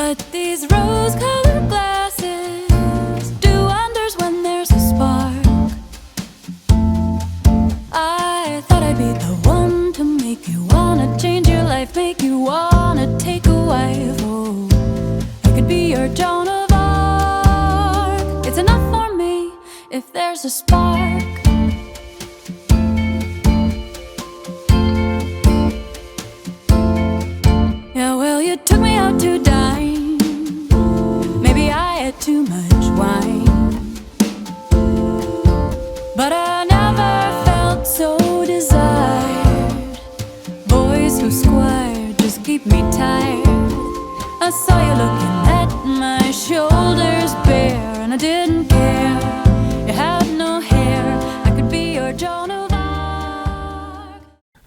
But these rose-colored glasses do wonders when there's a spark. I thought I'd be the one to make you wanna change your life, make you wanna take a wife. Oh, I could be your Joan of Arc. It's enough for me if there's a spark. Yeah, well, you took me out to dine. Maybe I had too much wine, but I never felt so desired. Boys who squire just keep me tired. I saw you looking at my shoulders bare, and I didn't care. You had no hair. I could be your Joan of Arc.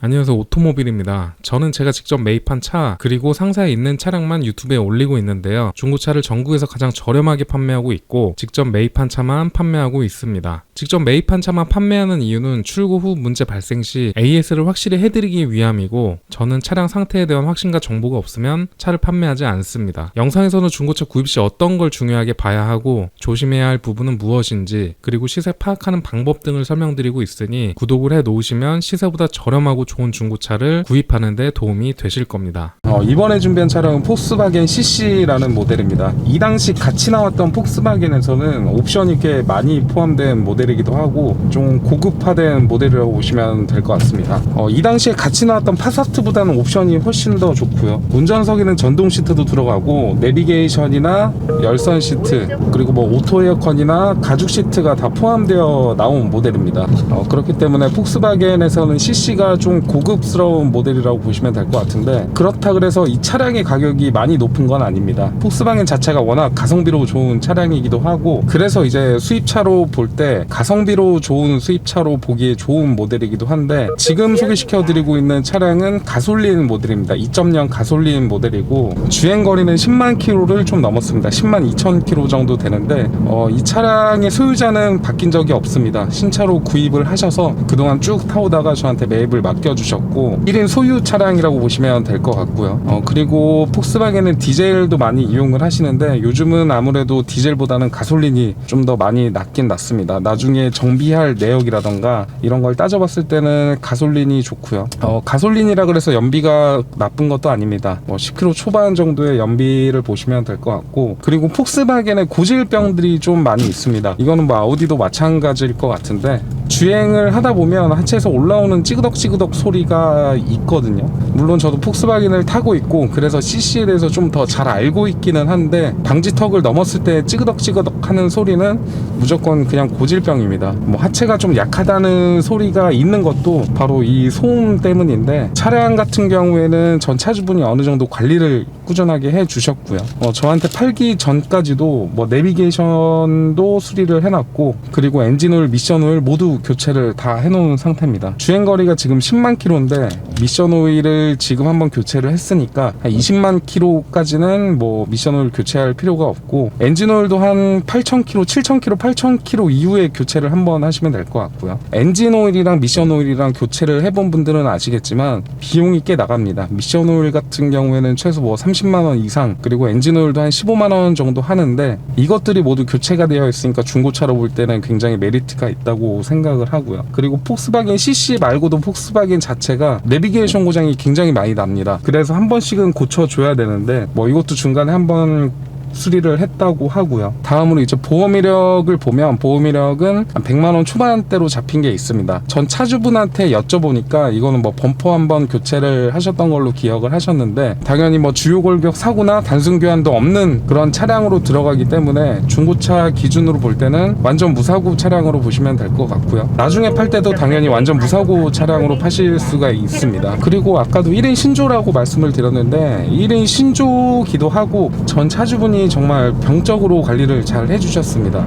안녕하세요, 오토모빌입니다. 저는 제가 직접 매입한 차 그리고 상사에 있는 차량만 유튜브에 올리고 있는데요. 중고차를 전국에서 가장 저렴하게 판매하고 있고 직접 매입한 차만 판매하고 있습니다. 직접 매입한 차만 판매하는 이유는 출고 후 문제 발생 시 AS를 확실히 해드리기 위함이고, 저는 차량 상태에 대한 확신과 정보가 없으면 차를 판매하지 않습니다. 영상에서는 중고차 구입 시 어떤 걸 중요하게 봐야 하고 조심해야 할 부분은 무엇인지, 그리고 시세 파악하는 방법 등을 설명드리고 있으니 구독을 해 놓으시면 시세보다 저렴하고 좋은 중고차를 구입하는 데 도움이 되실 겁니다. 이번에 준비한 차량은 폭스바겐 CC라는 모델입니다. 이 당시 같이 나왔던 폭스바겐에서는 옵션이 꽤 많이 포함된 모델이기도 하고 좀 고급화된 모델이라고 보시면 될 것 같습니다. 이 당시에 같이 나왔던 파사트보다는 옵션이 훨씬 더 좋고요. 운전석에는 전동 시트도 들어가고 내비게이션이나 열선 시트, 그리고 뭐 오토 에어컨이나 가죽 시트가 다 포함되어 나온 모델입니다. 그렇기 때문에 폭스바겐에서는 CC가 좀 고급스러운 모델이라고 보시면 될 것 같은데, 그렇다 그래서 이 차량의 가격이 많이 높은 건 아닙니다. 폭스바겐 자체가 워낙 가성비로 좋은 차량이기도 하고, 그래서 이제 수입차로 볼 때 가성비로 좋은 수입차로 보기에 좋은 모델이기도 한데, 지금 소개시켜드리고 있는 차량은 가솔린 모델입니다. 2.0 가솔린 모델이고 주행거리는 10만 킬로를 좀 넘었습니다. 10만 2천 킬로 정도 되는데 이 차량의 소유자는 바뀐 적이 없습니다. 신차로 구입을 하셔서 그동안 쭉 타오다가 저한테 매입을 맡겨주셨고 1인 소유 차량이라고 보시면 될 것 같고요. 그리고 폭스바겐은 디젤도 많이 이용을 하시는데 요즘은 아무래도 디젤보다는 가솔린이 좀 더 많이 낫긴 낫습니다. 나중에 정비할 내역이라던가 이런 걸 따져봤을 때는 가솔린이 좋고요. 가솔린이라 그래서 연비가 나쁜 것도 아닙니다. 10km 초반 정도의 연비를 보시면 될 것 같고, 그리고 폭스바겐의 고질병들이 좀 많이 있습니다. 이거는 뭐 아우디도 마찬가지일 것 같은데, 주행을 하다 보면 하체에서 올라오는 찌그덕찌그덕 소리가 있거든요. 물론 저도 폭스바겐을 타고 있고 그래서 CC에 대해서 좀 더 잘 알고 있기는 한데, 방지턱을 넘었을 때 찌그덕찌그덕 하는 소리는 무조건 그냥 고질병입니다. 뭐 하체가 좀 약하다는 소리가 있는 것도 바로 이 소음 때문인데, 차량 같은 경우에는 전 차주분이 어느 정도 관리를 꾸준하게 해 주셨고요. 저한테 팔기 전까지도 뭐 내비게이션도 수리를 해놨고, 그리고 엔진오일, 미션오일 모두 교체를 다 해놓은 상태입니다. 주행거리가 지금 10만 킬로인데 미션오일을 지금 한번 교체를 했으니까 한 20만 킬로까지는 뭐 미션오일 교체할 필요가 없고, 엔진오일도 한 8천 킬로, 7천 킬로, 8천 킬로 이후에 교체를 한번 하시면 될 것 같고요. 엔진오일이랑 미션오일이랑 교체를 해본 분들은 아시겠지만 비용이 꽤 나갑니다. 미션오일 같은 경우에는 최소 뭐 30만원 이상, 그리고 엔진오일도 한 15만원 정도 하는데, 이것들이 모두 교체가 되어 있으니까 중고차로 볼 때는 굉장히 메리트가 있다고 생각을 하고요. 그리고 폭스바겐 CC 말고도 폭스바겐 자체가 내비게이션 고장이 굉장히 많이 납니다. 그래서 한 번씩은 고쳐줘야 되는데 뭐 이것도 중간에 한번 수리를 했다고 하고요. 다음으로 이제 보험 이력을 보면, 보험 이력은 한 100만원 초반대로 잡힌 게 있습니다. 전 차주분한테 여쭤보니까 이거는 뭐 범퍼 한번 교체를 하셨던 걸로 기억을 하셨는데, 당연히 뭐 주요 골격 사고나 단순 교환도 없는 그런 차량으로 들어가기 때문에 중고차 기준으로 볼 때는 완전 무사고 차량으로 보시면 될 것 같고요. 나중에 팔 때도 당연히 완전 무사고 차량으로 파실 수가 있습니다. 그리고 아까도 1인 신조라고 말씀을 드렸는데 1인 신조기도 하고 전 차주분이 정말 병적으로 관리를 잘 해주셨습니다.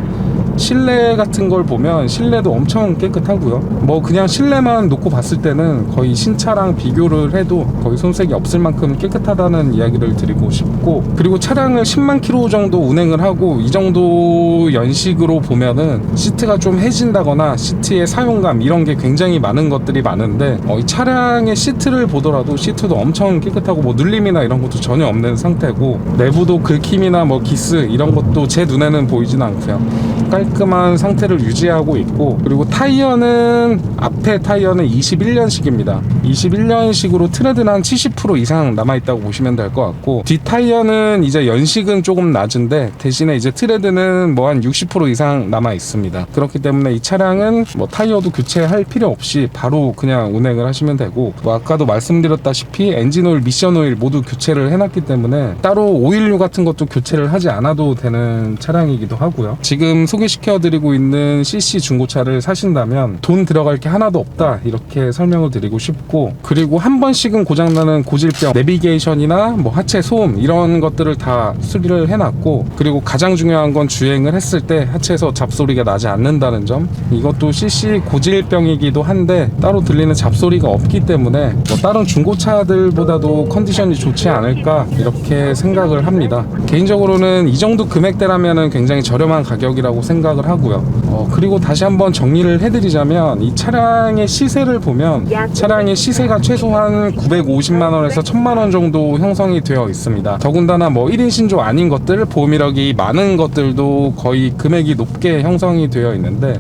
실내 같은 걸 보면 실내도 엄청 깨끗하고요. 뭐 그냥 실내만 놓고 봤을 때는 거의 신차랑 비교를 해도 거의 손색이 없을 만큼 깨끗하다는 이야기를 드리고 싶고, 그리고 차량을 10만 킬로 정도 운행을 하고 이 정도 연식으로 보면은 시트가 좀 해진다거나 시트의 사용감 이런 게 굉장히 많은 것들이 많은데, 이 차량의 시트를 보더라도 시트도 엄청 깨끗하고 뭐 눌림이나 이런 것도 전혀 없는 상태고, 내부도 긁힘이나 뭐 기스 이런 것도 제 눈에는 보이진 않고요. 깔끔한 상태를 유지하고 있고, 그리고 타이어는 앞에 타이어는 21년식입니다. 21년식으로 트레드는 한 70% 이상 남아있다고 보시면 될 것 같고, 뒷 타이어는 이제 연식은 조금 낮은데 대신에 이제 트레드는 뭐 한 60% 이상 남아 있습니다. 그렇기 때문에 이 차량은 뭐 타이어도 교체할 필요 없이 바로 그냥 운행을 하시면 되고, 뭐 아까도 말씀드렸다시피 엔진 오일, 미션 오일 모두 교체를 해놨기 때문에 따로 오일류 같은 것도 교체를 하지 않아도 되는 차량이기도 하고요. 지금 소개시켜드리고 있는 CC 중고차를 사신다면 돈 들어갈 게 하나도 없다 이렇게 설명을 드리고 싶고, 그리고 한 번씩은 고장나는 고질병, 내비게이션이나 뭐 하체 소음 이런 것들을 다 수리를 해놨고, 그리고 가장 중요한 건 주행을 했을 때 하체에서 잡소리가 나지 않는다는 점, 이것도 CC 고질병이기도 한데 따로 들리는 잡소리가 없기 때문에 뭐 다른 중고차들보다도 컨디션이 좋지 않을까 이렇게 생각을 합니다. 개인적으로는 이 정도 금액대라면 굉장히 저렴한 가격이라고 생각을 하고요. 그리고 다시 한번 정리를 해드리자면 이 차량의 시세를 보면 차량의 시세가 최소한 950만원에서 1000만원 정도 형성이 되어 있습니다. 더군다나 뭐 1인 신조 아닌 것들, 보험이력이 많은 것들도 거의 금액이 높게 형성이 되어 있는데,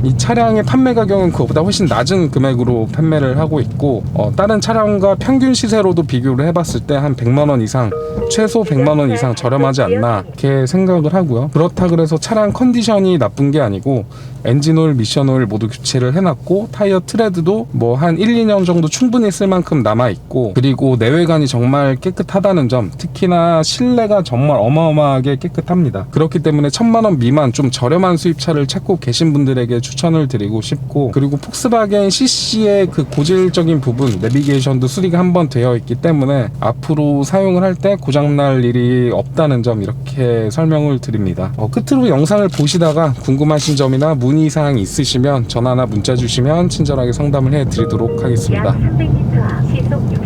이 차량의 판매 가격은 그것보다 훨씬 낮은 금액으로 판매를 하고 있고, 다른 차량과 평균 시세로도 비교를 해봤을 때 한 100만원 이상, 최소 100만원 이상 저렴하지 않나 이렇게 생각을 하고요. 그렇다 그래서 차량 컨디션이 나쁜 게 아니고 엔진 오일, 미션 오일 모두 교체를 해놨고, 타이어 트레드도 뭐 한 1, 2년 정도 충분히 쓸 만큼 남아있고, 그리고 내외관이 정말 깨끗하다는 점, 특히나 실내가 정말 어마어마하게 깨끗합니다. 그렇기 때문에 1000만원 미만 좀 저렴한 수입차를 찾고 계신 분들에게 추천을 드리고 싶고, 그리고 폭스바겐 CC의 그 고질적인 부분, 내비게이션도 수리가 한번 되어 있기 때문에 앞으로 사용을 할 때 고장날 일이 없다는 점 이렇게 설명을 드립니다. 끝으로 영상을 보시다가 궁금하신 점이나 문의사항 있으시면 전화나 문자 주시면 친절하게 상담을 해드리도록 하겠습니다. 약 300m 앞 시속 60